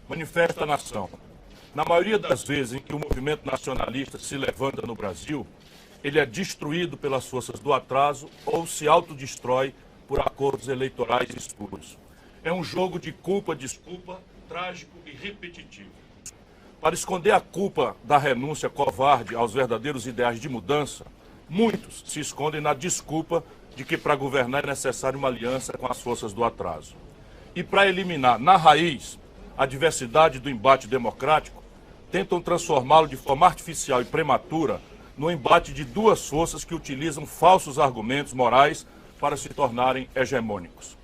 manifesta a nação. Na maioria das vezes em que o movimento nacionalista se levanta no Brasil, ele é destruído pelas forças do atraso ou se autodestrói por acordos eleitorais escuros. É um jogo de culpa-desculpa, trágico e repetitivo. Para esconder a culpa da renúncia covarde aos verdadeiros ideais de mudança, muitos se escondem na desculpa de que para governar é necessário uma aliança com as forças do atraso. E para eliminar, na raiz, a diversidade do embate democrático, tentam transformá-lo de forma artificial e prematura no embate de duas forças que utilizam falsos argumentos morais para se tornarem hegemônicos.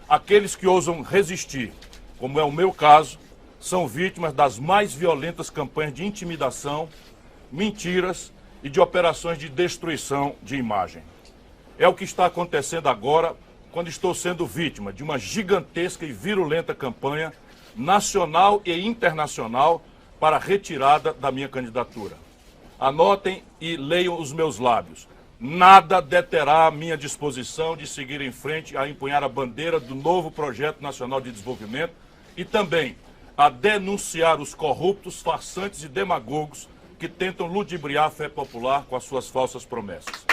Aqueles que ousam resistir, como é o meu caso, são vítimas das mais violentas campanhas de intimidação, mentiras e de operações de destruição de imagem. É o que está acontecendo agora, quando estou sendo vítima de uma gigantesca e virulenta campanha nacional e internacional para a retirada da minha candidatura. Anotem e leiam os meus lábios. Nada deterá a minha disposição de seguir em frente a empunhar a bandeira do novo Projeto Nacional de Desenvolvimento e também a denunciar os corruptos, farsantes e demagogos que tentam ludibriar a fé popular com as suas falsas promessas.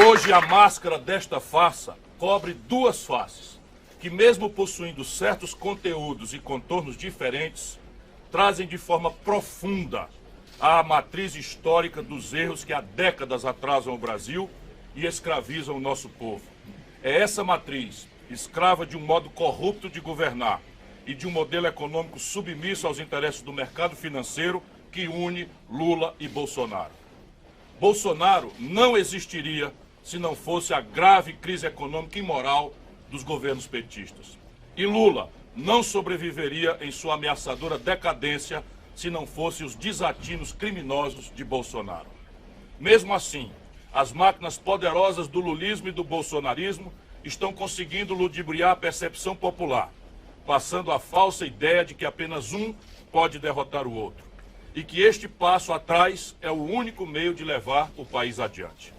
Hoje a máscara desta farsa cobre duas faces, que mesmo possuindo certos conteúdos e contornos diferentes, trazem de forma profunda a matriz histórica dos erros que há décadas atrasam o Brasil e escravizam o nosso povo. É essa matriz, escrava de um modo corrupto de governar e de um modelo econômico submisso aos interesses do mercado financeiro, que une Lula e Bolsonaro. Bolsonaro não existiria se não fosse a grave crise econômica e moral dos governos petistas. E Lula não sobreviveria em sua ameaçadora decadência se não fossem os desatinos criminosos de Bolsonaro. Mesmo assim, as máquinas poderosas do lulismo e do bolsonarismo estão conseguindo ludibriar a percepção popular, passando a falsa ideia de que apenas um pode derrotar o outro, e que este passo atrás é o único meio de levar o país adiante.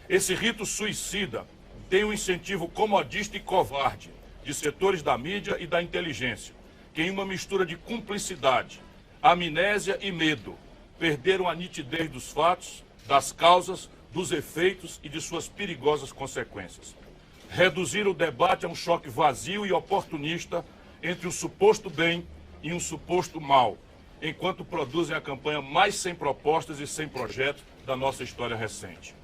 Esse rito suicida tem um incentivo comodista e covarde de setores da mídia e da inteligência, que em uma mistura de cumplicidade, amnésia e medo, perderam a nitidez dos fatos, das causas, dos efeitos e de suas perigosas consequências. Reduziram o debate a um choque vazio e oportunista entre o suposto bem e um suposto mal, enquanto produzem a campanha mais sem propostas e sem projetos da nossa história recente.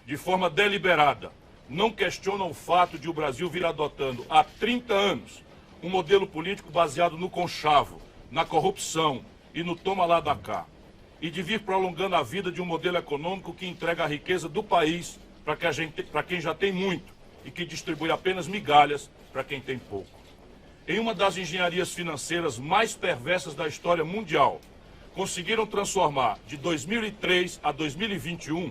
De forma deliberada, não questionam o fato de o Brasil vir adotando há 30 anos um modelo político baseado no conchavo, na corrupção e no toma lá da cá, e de vir prolongando a vida de um modelo econômico que entrega a riqueza do país para quem já tem muito e que distribui apenas migalhas para quem tem pouco. Em uma das engenharias financeiras mais perversas da história mundial, conseguiram transformar, de 2003 a 2021,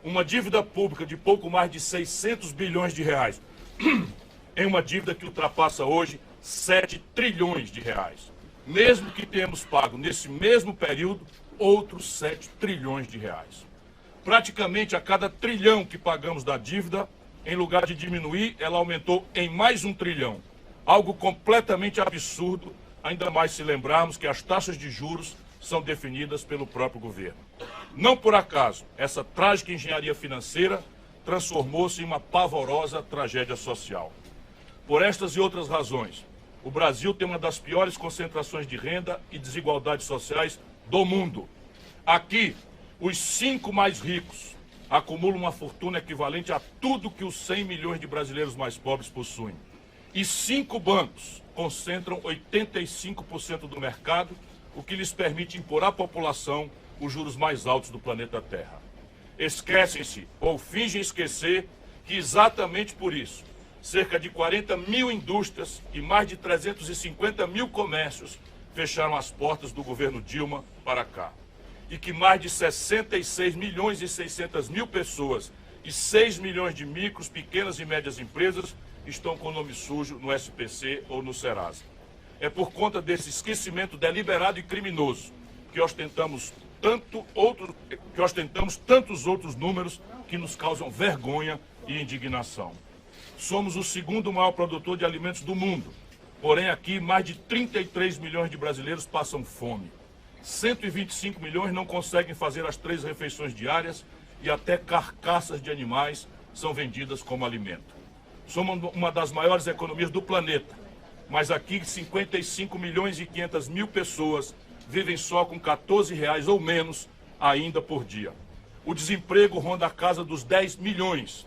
uma dívida pública de pouco mais de 600 bilhões de reais em uma dívida que ultrapassa hoje 7 trilhões de reais. Mesmo que tenhamos pago, nesse mesmo período, outros 7 trilhões de reais. Praticamente a cada trilhão que pagamos da dívida, em lugar de diminuir, ela aumentou em mais 1 trilhão. Algo completamente absurdo, ainda mais se lembrarmos que as taxas de juros são definidas pelo próprio governo. Não por acaso, essa trágica engenharia financeira transformou-se em uma pavorosa tragédia social. Por estas e outras razões, o Brasil tem uma das piores concentrações de renda e desigualdades sociais do mundo. Aqui, os 5 mais ricos acumulam uma fortuna equivalente a tudo que os 100 milhões de brasileiros mais pobres possuem. E 5 bancos concentram 85% do mercado, o que lhes permite impor à população os juros mais altos do planeta Terra. Esquecem-se, ou fingem esquecer, que exatamente por isso, cerca de 40 mil indústrias e mais de 350 mil comércios fecharam as portas do governo Dilma para cá. E que mais de 66 milhões e 600 mil pessoas e 6 milhões de micros, pequenas e médias empresas estão com nome sujo no SPC ou no Serasa. É por conta desse esquecimento deliberado e criminoso que ostentamos tantos outros números que nos causam vergonha e indignação. Somos o segundo maior produtor de alimentos do mundo. Porém, aqui, mais de 33 milhões de brasileiros passam fome. 125 milhões não conseguem fazer as 3 refeições diárias e até carcaças de animais são vendidas como alimento. Somos uma das maiores economias do planeta, mas aqui 55 milhões e 500 mil pessoas vivem só com R$14 ou menos ainda por dia. O desemprego ronda a casa dos 10 milhões.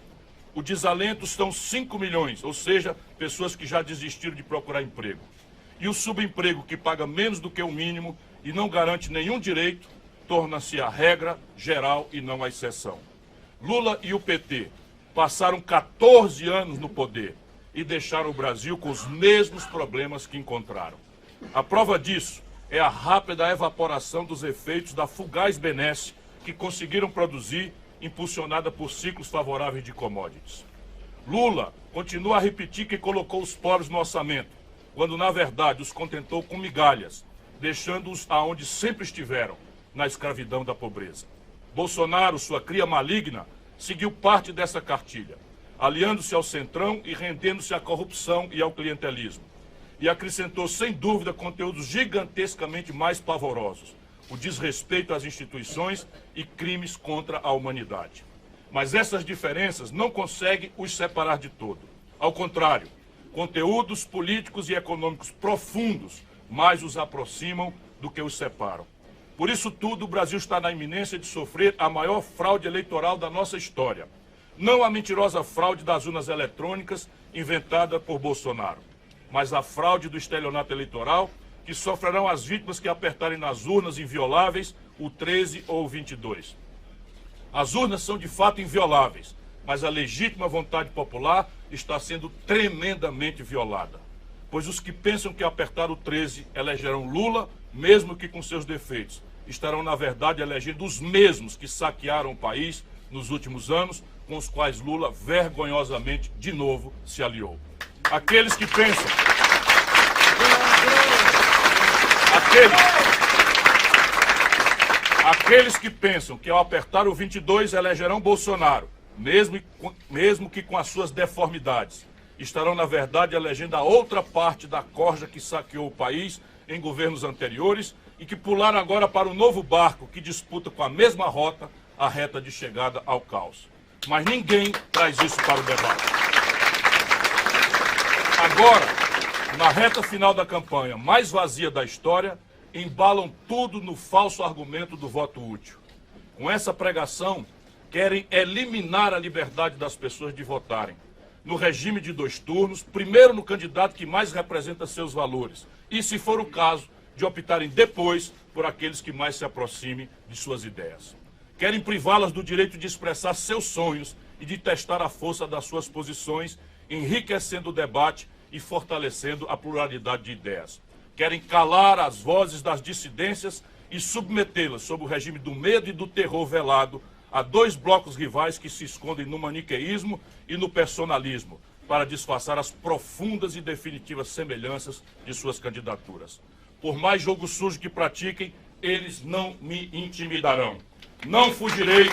O desalento são 5 milhões, ou seja, pessoas que já desistiram de procurar emprego. E o subemprego, que paga menos do que o mínimo e não garante nenhum direito, torna-se a regra geral e não a exceção. Lula e o PT passaram 14 anos no poder e deixaram o Brasil com os mesmos problemas que encontraram. A prova disso é a rápida evaporação dos efeitos da fugaz benesse que conseguiram produzir, impulsionada por ciclos favoráveis de commodities. Lula continua a repetir que colocou os pobres no orçamento, quando na verdade os contentou com migalhas, deixando-os aonde sempre estiveram, na escravidão da pobreza. Bolsonaro, sua cria maligna, seguiu parte dessa cartilha, aliando-se ao centrão e rendendo-se à corrupção e ao clientelismo. E acrescentou, sem dúvida, conteúdos gigantescamente mais pavorosos: o desrespeito às instituições e crimes contra a humanidade. Mas essas diferenças não conseguem os separar de todo. Ao contrário, conteúdos políticos e econômicos profundos mais os aproximam do que os separam. Por isso tudo, o Brasil está na iminência de sofrer a maior fraude eleitoral da nossa história. Não a mentirosa fraude das urnas eletrônicas inventada por Bolsonaro, mas a fraude do estelionato eleitoral que sofrerão as vítimas que apertarem nas urnas invioláveis o 13 ou o 22. As urnas são de fato invioláveis, mas a legítima vontade popular está sendo tremendamente violada. Pois os que pensam que apertar o 13 elegerão Lula, mesmo que com seus defeitos, estarão na verdade elegendo os mesmos que saquearam o país nos últimos anos, com os quais Lula vergonhosamente de novo se aliou. Aqueles que pensam... Aqueles que pensam que ao apertar o 22 elegerão Bolsonaro, mesmo que com as suas deformidades, estarão na verdade elegendo a outra parte da corja que saqueou o país em governos anteriores e que pularam agora para o novo barco que disputa com a mesma rota a reta de chegada ao caos. Mas ninguém traz isso para o debate. Agora, na reta final da campanha mais vazia da história, embalam tudo no falso argumento do voto útil. Com essa pregação, querem eliminar a liberdade das pessoas de votarem, no regime de 2 turnos, primeiro no candidato que mais representa seus valores, e, se for o caso, de optarem depois por aqueles que mais se aproximem de suas ideias. Querem privá-las do direito de expressar seus sonhos e de testar a força das suas posições, enriquecendo o debate e fortalecendo a pluralidade de ideias. Querem calar as vozes das dissidências e submetê-las sob o regime do medo e do terror velado a 2 blocos rivais que se escondem no maniqueísmo e no personalismo, para disfarçar as profundas e definitivas semelhanças de suas candidaturas. Por mais jogo sujo que pratiquem, eles não me intimidarão. Não fugirei...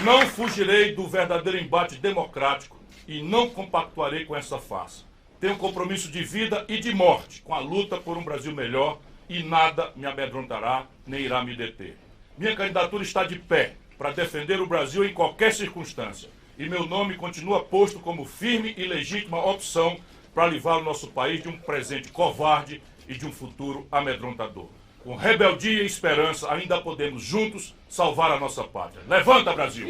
Não fugirei do verdadeiro embate democrático e não compactuarei com essa farsa. Tenho um compromisso de vida e de morte com a luta por um Brasil melhor e nada me amedrontará nem irá me deter. Minha candidatura está de pé para defender o Brasil em qualquer circunstância e meu nome continua posto como firme e legítima opção para livrar o nosso país de um presente covarde e de um futuro amedrontador. Com rebeldia e esperança, ainda podemos juntos salvar a nossa pátria. Levanta, Brasil!